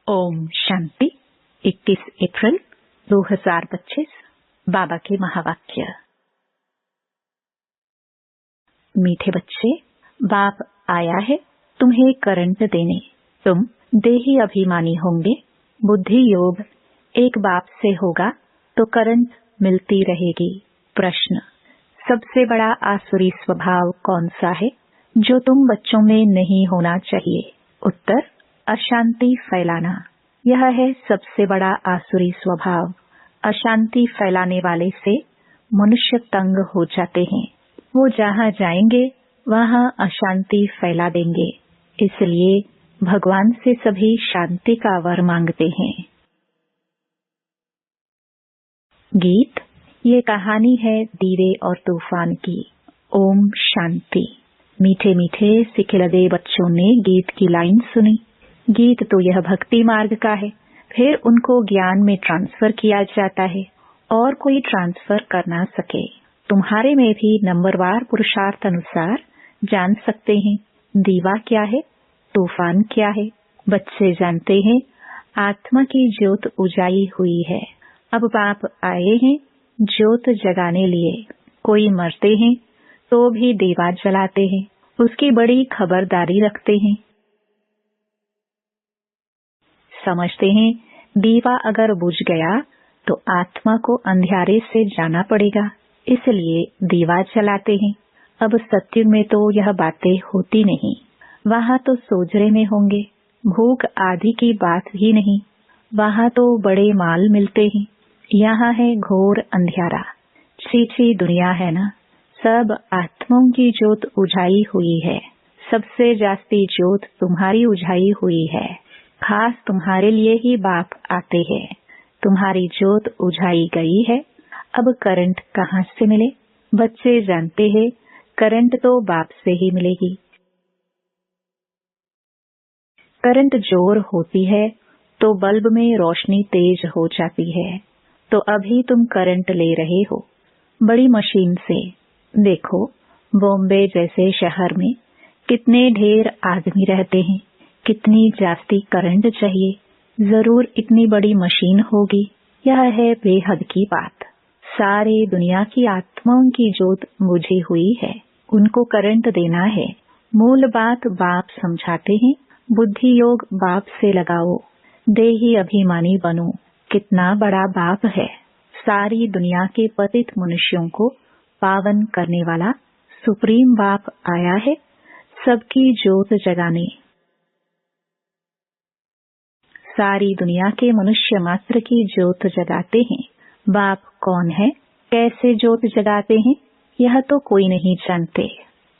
ओम शांति। 21 अप्रैल 2025 बाबा के महावाक्य। मीठे बच्चे, बाप आया है तुम्हें करंट देने। तुम देही अभिमानी होंगे। बुद्धि योग एक बाप से होगा तो करंट मिलती रहेगी। प्रश्न, सबसे बड़ा आसुरी स्वभाव कौन सा है जो तुम बच्चों में नहीं होना चाहिए? उत्तर, अशांति फैलाना। यह है सबसे बड़ा आसुरी स्वभाव। अशांति फैलाने वाले से मनुष्य तंग हो जाते हैं। वो जहाँ जाएंगे वहाँ अशांति फैला देंगे। इसलिए भगवान से सभी शांति का वर मांगते हैं। गीत। ये कहानी है दीवे और तूफान की। ओम शांति। मीठे मीठे सिखिलदे बच्चों ने गीत की लाइन सुनी। गीत तो यह भक्ति मार्ग का है, फिर उनको ज्ञान में ट्रांसफर किया जाता है और कोई ट्रांसफर कर ना सके। तुम्हारे में भी नंबरवार पुरुषार्थ अनुसार जान सकते हैं दीवा क्या है, तूफान क्या है। बच्चे जानते हैं आत्मा की ज्योत उजाई हुई है। अब बाप आए हैं ज्योत जगाने लिए। कोई मरते हैं तो भी दीवा जलाते हैं, उसकी बड़ी खबरदारी रखते हैं। समझते हैं दीवा अगर बुझ गया तो आत्मा को अंधियारे से जाना पड़ेगा, इसलिए दीवा जलाते हैं। अब सत्युग में तो यह बातें होती नहीं, वहाँ तो सोजरे में होंगे। भूख आदि की बात ही नहीं, वहाँ तो बड़े माल मिलते हैं। यहाँ है घोर अंधियारा, छीछी दुनिया है ना। सब आत्माओं की ज्योत उजाई हुई है। सबसे जास्ती ज्योत तुम्हारी उजाई हुई है। खास तुम्हारे लिए ही बाप आते हैं। तुम्हारी ज्योत उजाई गई है। अब करंट कहाँ से मिले? बच्चे जानते हैं करंट तो बाप से ही मिलेगी। करंट जोर होती है तो बल्ब में रोशनी तेज हो जाती है। तो अभी तुम करंट ले रहे हो बड़ी मशीन से। देखो, बॉम्बे जैसे शहर में कितने ढेर आदमी रहते हैं, कितनी जास्ती करंट चाहिए। जरूर इतनी बड़ी मशीन होगी। यह है बेहद की बात। सारे दुनिया की आत्माओं की ज्योत बुझी हुई है, उनको करंट देना है। मूल बात बाप समझाते हैं। बुद्धि योग बाप से लगाओ, देही अभिमानी बनो। कितना बड़ा बाप है। सारी दुनिया के पतित मनुष्यों को पावन करने वाला सुप्रीम बाप आया है सबकी ज्योत जगाने। सारी दुनिया के मनुष्य मात्र की ज्योत जगाते हैं। बाप कौन है, कैसे ज्योत जगाते हैं, यह तो कोई नहीं जानते।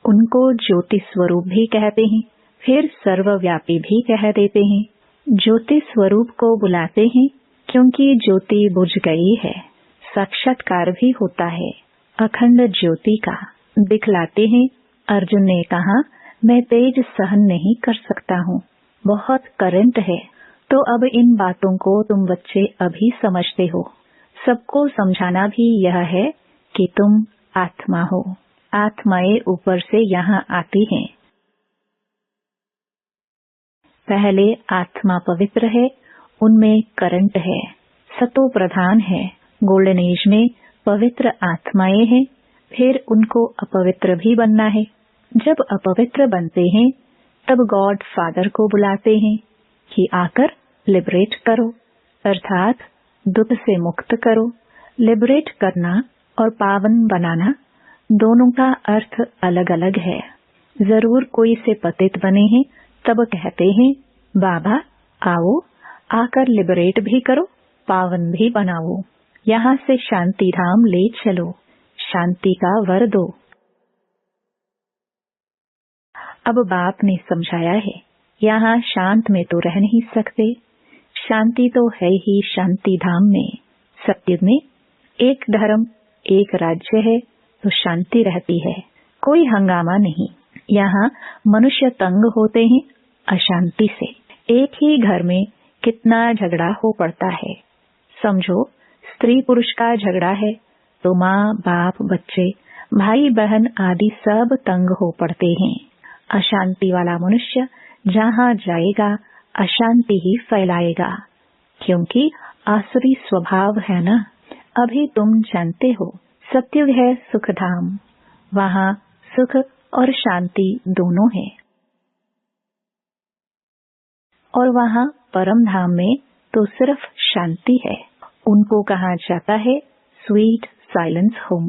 उनको ज्योति स्वरूप भी कहते हैं, फिर सर्वव्यापी भी कह देते हैं। ज्योति स्वरूप को बुलाते हैं क्योंकि ज्योति बुझ गई है। साक्षात्कार भी होता है अखंड ज्योति का। दिखलाते हैं। अर्जुन ने कहा, मैं तेज सहन नहीं कर सकता हूँ, बहुत करंट है। तो अब इन बातों को तुम बच्चे अभी समझते हो। सबको समझाना भी यह है कि तुम आत्मा हो। आत्माएं ऊपर से यहाँ आती हैं। पहले आत्मा पवित्र है, उनमें करंट है, सतो प्रधान है। गोल्डन एज में पवित्र आत्माएं हैं, फिर उनको अपवित्र भी बनना है। जब अपवित्र बनते हैं तब गॉड फादर को बुलाते हैं कि आकर लिबरेट करो, अर्थात दुख से मुक्त करो। लिबरेट करना और पावन बनाना दोनों का अर्थ अलग अलग है। जरूर कोई से पतित बने हैं तब कहते हैं बाबा आओ, आकर लिबरेट भी करो, पावन भी बनाओ। यहाँ से शांति धाम ले चलो, शांति का वर दो। अब बाप ने समझाया है यहाँ शांत में तो रह नहीं सकते। शांति तो है ही शांति धाम में। सत्युग में एक धर्म एक राज्य है तो शांति रहती है, कोई हंगामा नहीं। यहाँ मनुष्य तंग होते हैं अशांति से। एक ही घर में कितना झगड़ा हो पड़ता है। समझो स्त्री पुरुष का झगड़ा है तो माँ बाप बच्चे भाई बहन आदि सब तंग हो पड़ते हैं। अशांति वाला मनुष्य जहाँ जाएगा अशांति ही फैलाएगा, क्योंकि आसुरी स्वभाव है ना। अभी तुम जानते हो सत्युग है सुखधाम, वहाँ सुख और शांति दोनों है। और वहाँ परम धाम में तो सिर्फ शांति है। उनको कहा जाता है स्वीट साइलेंस होम।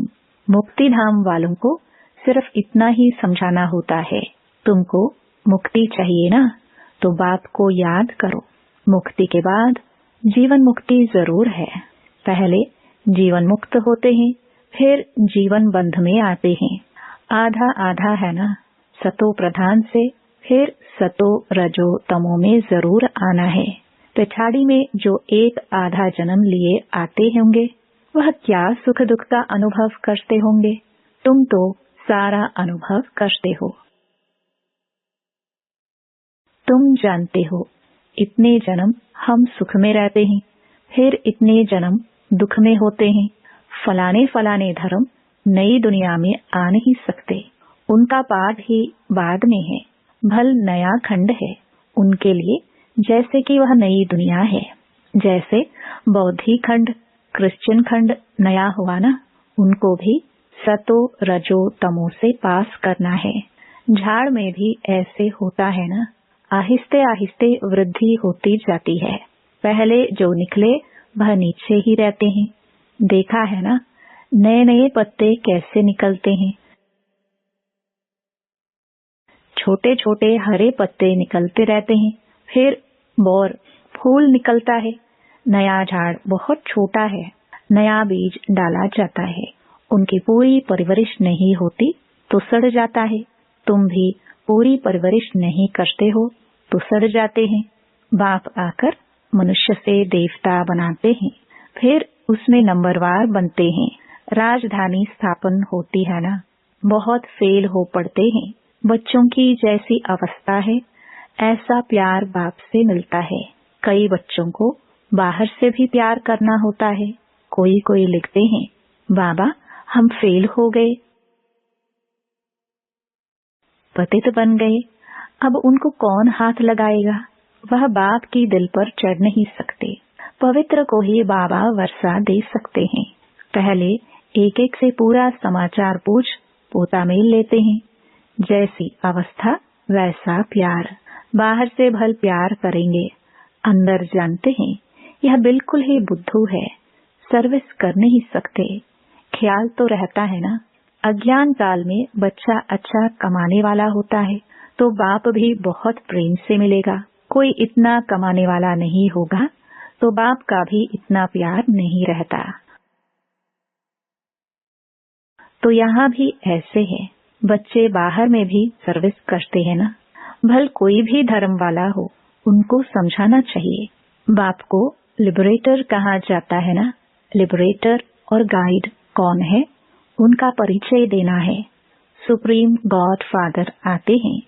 मुक्ति धाम वालों को सिर्फ इतना ही समझाना होता है, तुमको मुक्ति चाहिए ना, तो बाप को याद करो। मुक्ति के बाद जीवन मुक्ति जरूर है। पहले जीवन मुक्त होते हैं, फिर जीवन बंध में आते हैं। आधा आधा है ना, सतो प्रधान से फिर सतो रजो तमो में जरूर आना है। पिछाड़ी में जो एक आधा जन्म लिए आते होंगे, वह क्या सुख दुख का अनुभव करते होंगे। तुम तो सारा अनुभव करते हो। तुम जानते हो इतने जन्म हम सुख में रहते हैं, फिर इतने जन्म दुख में होते हैं। फलाने फलाने धर्म नई दुनिया में आ नहीं सकते, उनका पाठ ही बाद में है। भल नया खंड है उनके लिए, जैसे कि वह नई दुनिया है। जैसे बौद्धि खंड, क्रिश्चियन खंड नया हुआ ना, उनको भी सतो रजो तमो से पास करना है। झाड़ में भी ऐसे होता है ना, आहिस्ते आहिस्ते वृद्धि होती जाती है। पहले जो निकले वह नीचे ही रहते हैं। देखा है ना, नए नए पत्ते कैसे निकलते हैं। छोटे छोटे हरे पत्ते निकलते रहते हैं, फिर और फूल निकलता है। नया झाड़ बहुत छोटा है, नया बीज डाला जाता है। उनकी पूरी परवरिश नहीं होती तो सड़ जाता है। तुम भी पूरी परवरिश नहीं करते हो तो सड़ जाते हैं। बाप आकर मनुष्य से देवता बनाते हैं, फिर उसमें नंबरवार बनते हैं। राजधानी स्थापन होती है ना, बहुत फेल हो पड़ते हैं। बच्चों की जैसी अवस्था है, ऐसा प्यार बाप से मिलता है। कई बच्चों को बाहर से भी प्यार करना होता है। कोई कोई लिखते हैं, बाबा हम फेल हो गए, पतित बन गए, अब उनको कौन हाथ लगाएगा। वह बाप की दिल पर चढ़ नहीं सकते। पवित्र को ही बाबा वर्षा दे सकते हैं। पहले एक एक से पूरा समाचार पूछ पोता मेल लेते हैं। जैसी अवस्था वैसा प्यार। बाहर से भल प्यार करेंगे, अंदर जानते हैं यह बिल्कुल ही बुद्धू है, सर्विस कर नहीं सकते। ख्याल तो रहता है ना, अज्ञान काल में बच्चा अच्छा कमाने वाला होता है तो बाप भी बहुत प्रेम से मिलेगा। कोई इतना कमाने वाला नहीं होगा तो बाप का भी इतना प्यार नहीं रहता। तो यहाँ भी ऐसे है, बच्चे बाहर में भी सर्विस करते हैं ना। भल कोई भी धर्म वाला हो, उनको समझाना चाहिए। बाप को लिबरेटर कहा जाता है ना। लिबरेटर और गाइड कौन है, उनका परिचय देना है। सुप्रीम गॉड फादर आते हैं,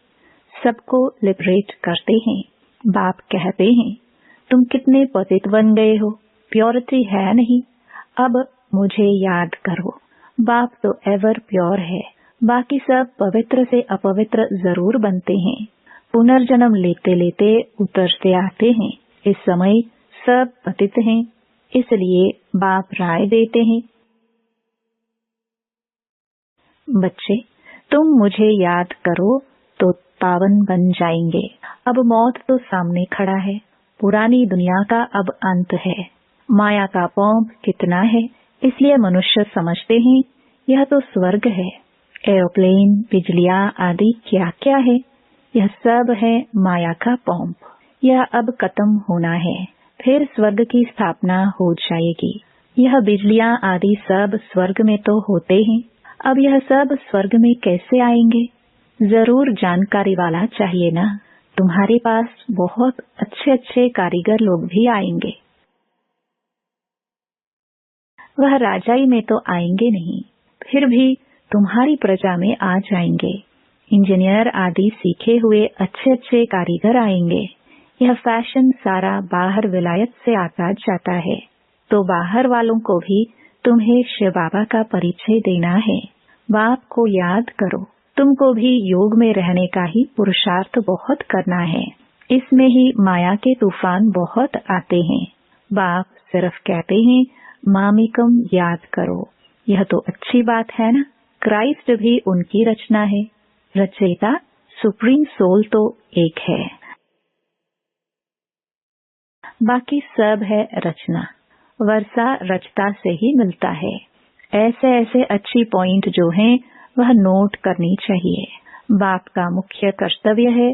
सबको लिबरेट करते हैं। बाप कहते हैं, तुम कितने पतित बन गए हो, प्योरिटी है नहीं, अब मुझे याद करो। बाप तो एवर प्योर है, बाकी सब पवित्र से अपवित्र जरूर बनते हैं। पुनर्जन्म लेते लेते उतरते आते हैं। इस समय सब पतित हैं, इसलिए बाप राय देते हैं, बच्चे तुम मुझे याद करो तो पावन बन जाएंगे। अब मौत तो सामने खड़ा है, पुरानी दुनिया का अब अंत है। माया का पौंप कितना है, इसलिए मनुष्य समझते हैं यह तो स्वर्ग है। एरोप्लेन, बिजलियां आदि क्या क्या है, यह सब है माया का पौंप। यह अब खत्म होना है, फिर स्वर्ग की स्थापना हो जाएगी। यह बिजलियां आदि सब स्वर्ग में तो होते हैं, अब यह सब स्वर्ग में कैसे आएंगे। जरूर जानकारी वाला चाहिए ना। तुम्हारे पास बहुत अच्छे अच्छे कारीगर लोग भी आएंगे। वह राजाई में तो आएंगे नहीं, फिर भी तुम्हारी प्रजा में आ जाएंगे। इंजीनियर आदि सीखे हुए अच्छे अच्छे कारीगर आएंगे। यह फैशन सारा बाहर विलायत से आता जाता है, तो बाहर वालों को भी तुम्हें शिव बाबा का परिचय देना है। बाप को याद करो, तुमको भी योग में रहने का ही पुरुषार्थ बहुत करना है। इसमें ही माया के तूफान बहुत आते हैं। बाप सिर्फ कहते हैं मामिकम याद करो। यह तो अच्छी बात है ना। क्राइस्ट भी उनकी रचना है। रचयिता सुप्रीम सोल तो एक है, बाकी सब है रचना। वर्षा रचता से ही मिलता है। ऐसे ऐसे अच्छी पॉइंट जो हैं वह नोट करनी चाहिए। बाप का मुख्य कर्तव्य है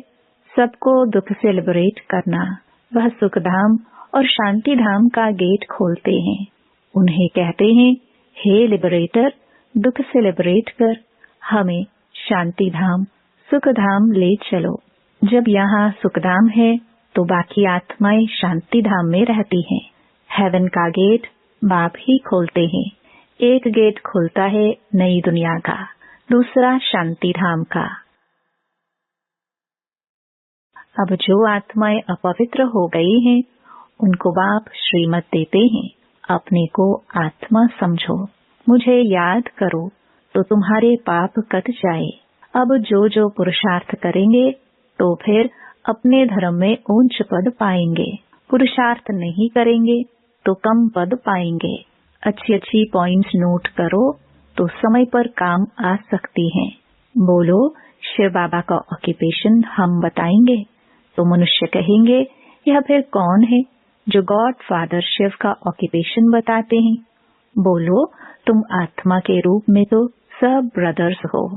सबको दुख से लिबरेट करना। वह सुखधाम और शांति धाम का गेट खोलते हैं। उन्हें कहते हैं, हे लिबरेटर, दुख से लिबरेट कर, हमें शांति धाम सुख धाम ले चलो। जब यहाँ सुखधाम है तो बाकी आत्माएं शांति धाम में रहती हैं। हेवन का गेट बाप ही खोलते हैं। एक गेट खुलता है नई दुनिया का, दूसरा शांति धाम का। अब जो आत्माएं अपवित्र हो गई हैं, उनको बाप श्रीमत देते हैं, अपने को आत्मा समझो, मुझे याद करो तो तुम्हारे पाप कट जाए। अब जो जो पुरुषार्थ करेंगे तो फिर अपने धर्म में ऊंच पद पाएंगे। पुरुषार्थ नहीं करेंगे तो कम पद पाएंगे। अच्छी अच्छी पॉइंट्स नोट करो तो समय पर काम आ सकती हैं। बोलो, शिव बाबा का ऑक्यूपेशन हम बताएंगे तो मनुष्य कहेंगे, यह फिर कौन है जो गॉड फादर शिव का ऑक्यूपेशन बताते हैं। बोलो, तुम आत्मा के रूप में तो सब ब्रदर्स हो।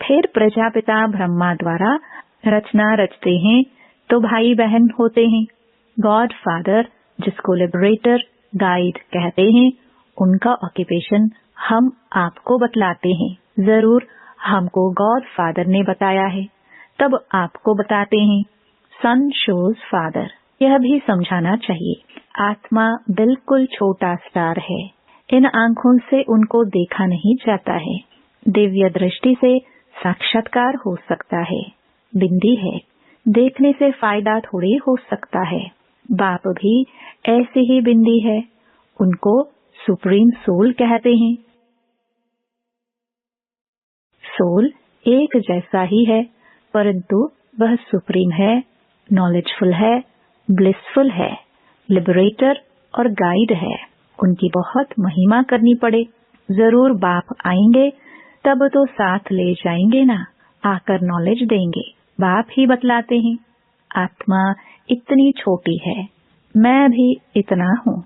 फिर प्रजापिता ब्रह्मा द्वारा रचना रचते हैं तो भाई बहन होते हैं। गॉड फादर, जिसको लिबरेटर गाइड कहते हैं, उनका ऑक्यूपेशन हम आपको बतलाते हैं। जरूर हमको गॉड फादर ने बताया है, तब आपको बताते हैं। सन शोज फादर, यह भी समझाना चाहिए। आत्मा बिल्कुल छोटा स्टार है। इन आंखों से उनको देखा नहीं जाता है। दिव्य दृष्टि से साक्षात्कार हो सकता है। बिंदी है, देखने से फायदा थोड़ी हो सकता है। बाप भी ऐसी ही बिंदी है। उनको सुप्रीम सोल कहते हैं। सोल एक जैसा ही है, परंतु वह सुप्रीम है, नॉलेजफुल है, ब्लिसफुल है, लिबरेटर और गाइड है। उनकी बहुत महिमा करनी पड़े। जरूर बाप आएंगे तब तो साथ ले जाएंगे ना, आकर नॉलेज देंगे। बाप ही बतलाते हैं, आत्मा इतनी छोटी है, मैं भी इतना हूँ।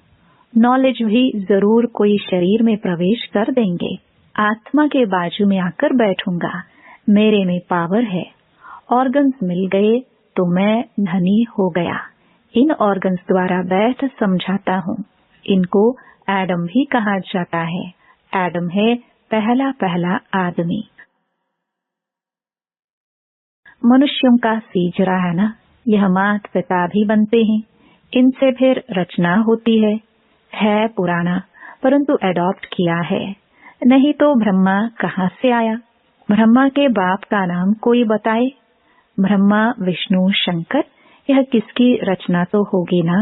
नॉलेज भी जरूर कोई शरीर में प्रवेश कर देंगे। आत्मा के बाजू में आकर बैठूंगा, मेरे में पावर है। ऑर्गन्स मिल गए तो मैं धनी हो गया। इन ऑर्गन्स द्वारा बैठ समझाता हूँ। इनको एडम भी कहा जाता है। एडम है पहला पहला आदमी। मनुष्यों का सीज रहा है ना, यह माता पिता भी बनते हैं। इनसे फिर रचना होती है पुराना, परंतु एडॉप्ट किया है। नहीं तो ब्रह्मा कहाँ से आया? ब्रह्मा के बाप का नाम कोई बताए? ब्रह्मा विष्णु शंकर, यह किसकी रचना तो होगी ना।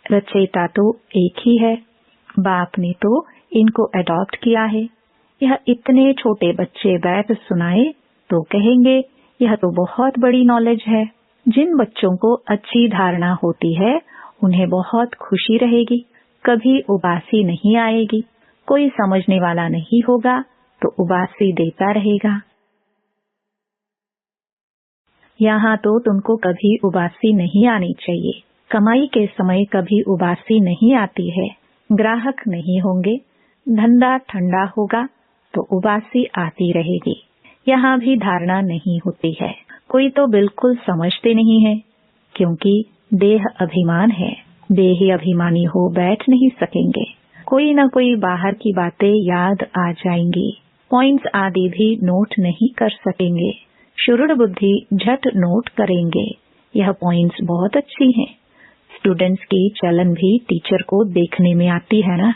रचयिता तो एक ही है। बाप ने तो इनको एडॉप्ट किया है। यह इतने छोटे बच्चे बैठ सुनाए तो कहेंगे यह तो बहुत बड़ी नॉलेज है। जिन बच्चों को अच्छी धारणा होती है उन्हें बहुत खुशी रहेगी, कभी उबासी नहीं आएगी। कोई समझने वाला नहीं होगा तो उबासी देता रहेगा। यहाँ तो तुमको कभी उबासी नहीं आनी चाहिए। कमाई के समय कभी उबासी नहीं आती है। ग्राहक नहीं होंगे, धंधा ठंडा होगा तो उबासी आती रहेगी। यहाँ भी धारणा नहीं होती है। कोई तो बिल्कुल समझते नहीं है, क्योंकि देह अभिमान है। देही अभिमानी हो बैठ नहीं सकेंगे। कोई न कोई बाहर की बातें याद आ जाएंगी। पॉइंट्स आदि भी नोट नहीं कर सकेंगे। शुरुड़ बुद्धि झट नोट करेंगे। यह पॉइंट्स बहुत अच्छी हैं। स्टूडेंट्स की चलन भी टीचर को देखने में आती है ना।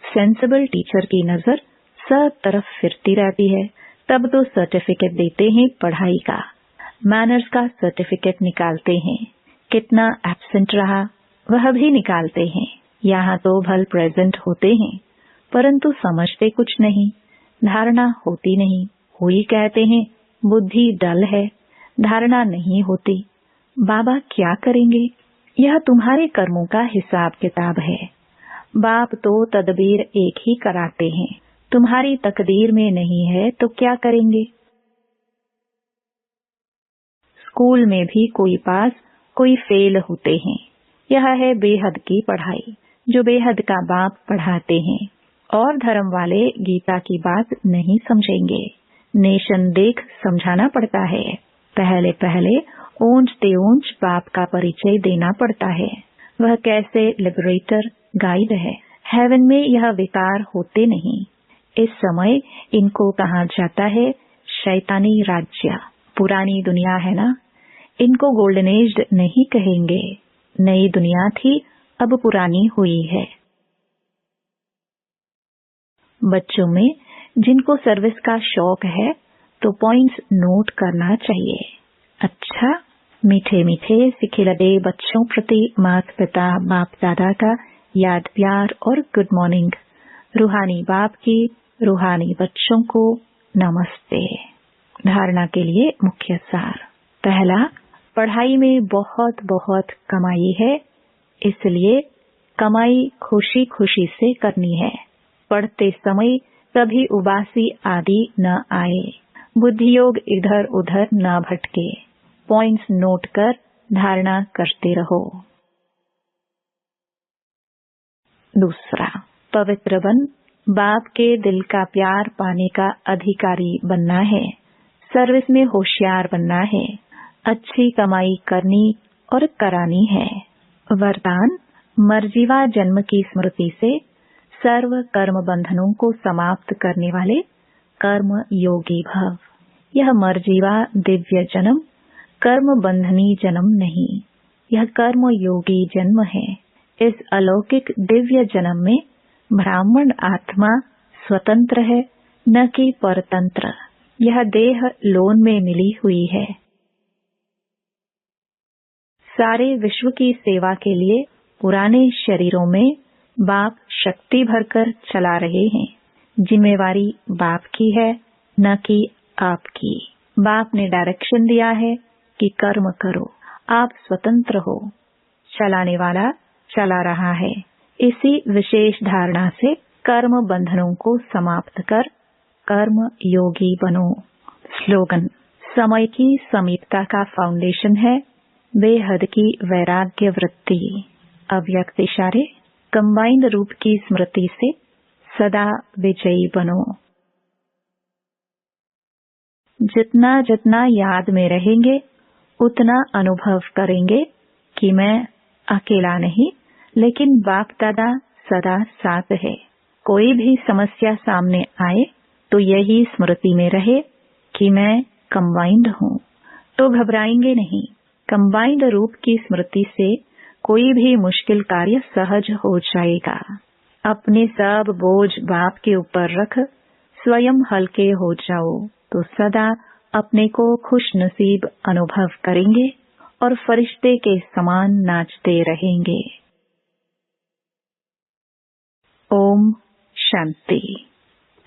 सेंसिबल टीचर की नजर सब तरफ फिरती रहती है। तब तो सर्टिफिकेट देते हैं पढ़ाई का, मैनर्स का सर्टिफिकेट निकालते हैं। कितना एब्सेंट रहा वह भी निकालते हैं। यहाँ तो भल प्रेजेंट होते हैं, परंतु समझते कुछ नहीं, धारणा होती नहीं। कोई कहते हैं बुद्धि डल है, धारणा नहीं होती। बाबा क्या करेंगे? यह तुम्हारे कर्मों का हिसाब किताब है। बाप तो तदबीर एक ही कराते हैं, तुम्हारी तकदीर में नहीं है तो क्या करेंगे? स्कूल में भी कोई पास कोई फेल होते हैं। यह है बेहद की पढ़ाई, जो बेहद का बाप पढ़ाते हैं। और धर्म वाले गीता की बात नहीं समझेंगे। नेशन देख समझाना पड़ता है। पहले पहले ऊंच ते ऊंच बाप का परिचय देना पड़ता है। वह कैसे लिबरेटर गाइड है। हेवन में यह विकार होते नहीं। इस समय इनको कहा जाता है शैतानी राज्य। पुरानी दुनिया है ना, इनको गोल्डन एज नहीं कहेंगे। नई दुनिया थी, अब पुरानी हुई है। बच्चों में जिनको सर्विस का शौक है तो पॉइंट्स नोट करना चाहिए। अच्छा, मीठे मीठे सिखिलदे बच्चों प्रति माता पिता बाप दादा का याद प्यार और गुड मॉर्निंग। रूहानी बाप की रूहानी बच्चों को नमस्ते। धारणा के लिए मुख्य सार। पहला, पढ़ाई में बहुत बहुत कमाई है, इसलिए कमाई खुशी खुशी से करनी है। पढ़ते समय कभी उबासी आदि न आए। बुद्धि योग इधर उधर न भटके। पॉइंट्स नोट कर धारणा करते रहो। दूसरा, पवित्र बन बाप के दिल का प्यार पाने का अधिकारी बनना है। सर्विस में होशियार बनना है। अच्छी कमाई करनी और करानी है। वरदान, मर्जीवा जन्म की स्मृति से सर्व कर्म बंधनों को समाप्त करने वाले कर्म योगी भव। यह मर्जीवा दिव्य जन्म कर्म बंधनी जन्म नहीं, यह कर्म योगी जन्म है। इस अलौकिक दिव्य जन्म में ब्राह्मण आत्मा स्वतंत्र है, न कि परतंत्र। यह देह लोन में मिली हुई है। सारे विश्व की सेवा के लिए पुराने शरीरों में बाप शक्ति भरकर चला रहे हैं। जिम्मेवारी बाप की है, न कि आपकी। बाप ने डायरेक्शन दिया है कि कर्म करो, आप स्वतंत्र हो। चलाने वाला चला रहा है। इसी विशेष धारणा से कर्म बंधनों को समाप्त कर कर्म योगी बनो। स्लोगन, समय की समीपता का फाउंडेशन है बेहद की वैराग्य वृत्ति। अव्यक्त इशारे, कंबाइंड रूप की स्मृति से सदा विजयी बनो। जितना जितना याद में रहेंगे उतना अनुभव करेंगे कि मैं अकेला नहीं, लेकिन बाप दादा सदा साथ है। कोई भी समस्या सामने आए तो यही स्मृति में रहे कि मैं कंबाइंड हूँ, तो घबराएंगे नहीं। कंबाइंड रूप की स्मृति से कोई भी मुश्किल कार्य सहज हो जाएगा। अपने सब बोझ बाप के ऊपर रख स्वयं हल्के हो जाओ तो सदा अपने को खुश नसीब अनुभव करेंगे और फरिश्ते के समान नाचते रहेंगे। ओम शांति।